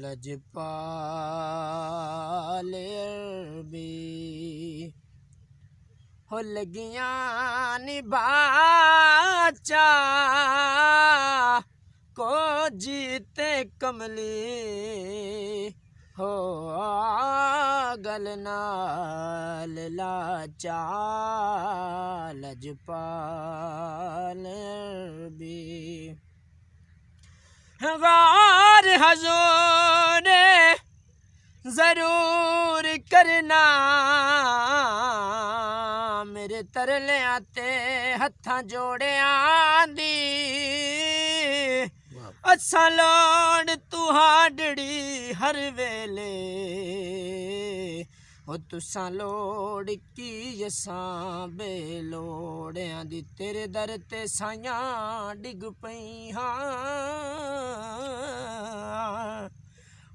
लजपाल अरबी हो लगियां निभाचा को जीते कमली हो गल नाल लाचा लजपाल अरबी गौर हजूर जरूर करना मेरे तरले आते हत्था जोड़ियां दी असा लोड़ तुहाड़ी हर वेले हो तुसा लोड़ की असां बेलोड़ियां दी तेरे दर ते साइयां डिग पई हां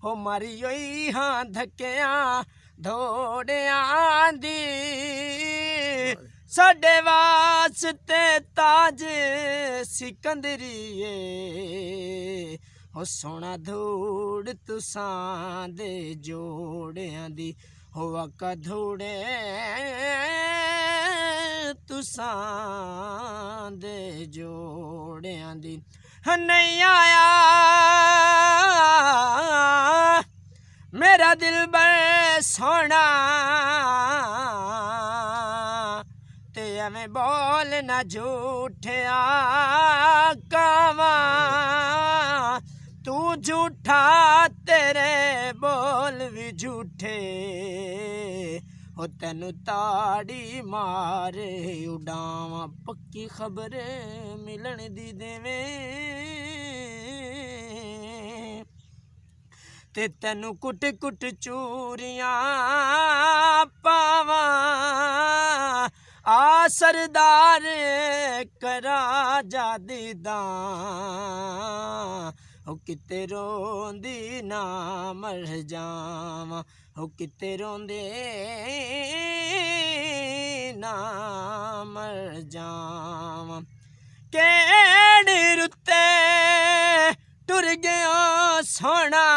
हो मारी होई हां धक्कियां धोड़ियां दी साडे वास्ते ताज सिकंदरीए हो सोना धूड़ तुसां दे जोड़ियां दी हो आका धूड़े तुसां दे जोड़ियां दी नहीं आया मेरा दिल बड़े सोना ते एवें बोल ना झूठे कावा तू झूठा तेरे बोल भी झूठे हो तेनू ताड़ी मारे उड़ावा पक्की खबर मिलन दी देवे ते तेनू कुट कुट चूरियां पावा आ सरदार करा जा दीदां हो किते रोंदी ना मर जावां हो किते रोंदे ना मर जावां केड़ी रुत्ते टुर गयो सोना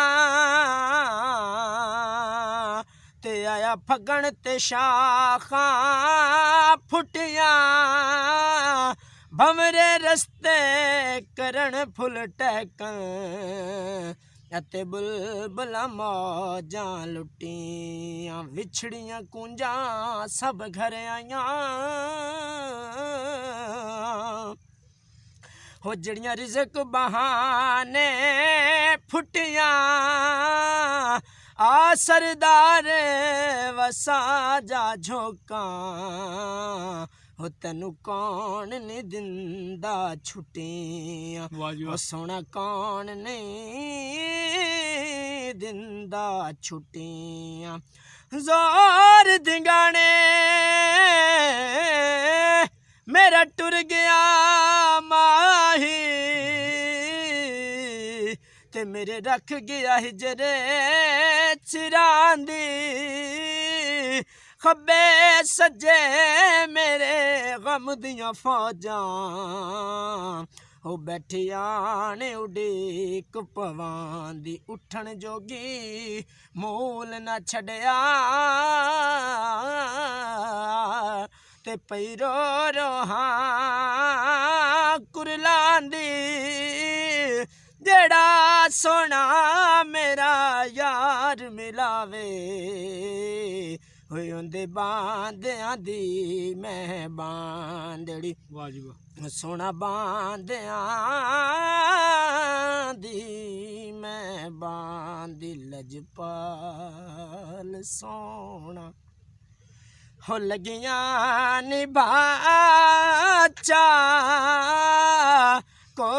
ते आया फगण ते शाखां फुटियां भंवरे रस्ते करन फुल टहकन अते बुलबुलां मौजां लुटियां विछड़ियां कुंजां सब घर आइयां हो जड़ियां रिज़क बहाने फुटियां आ सरदार वसा जा झोंका हो तेनू कौन नहीं दिंदा छुट्टियां हो सोना कौन नहीं दिंदा छुट्टियां जोर दिगाने मेरा टुर गया माही ते मेरे रख गया हिजरे चिरांदी खब्बे सज्जे मेरे गम दियां फौजां हो बैठिया ने उड़ीक पवांदी उठन जोगी मूल ना छड़िया ते पैरो रोहा कुरलांदी जेड़ा सोना मेरा यार मिलावे होए उंदे बांदियां दी मैं बांदड़ी सोना बांदियां दी मैं बांदी लजपाल सोना हो लगियां निभाचा को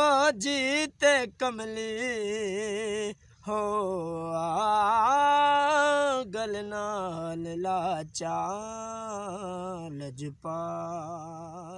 जीते कमली हो गल नाल लाचा लजपाल।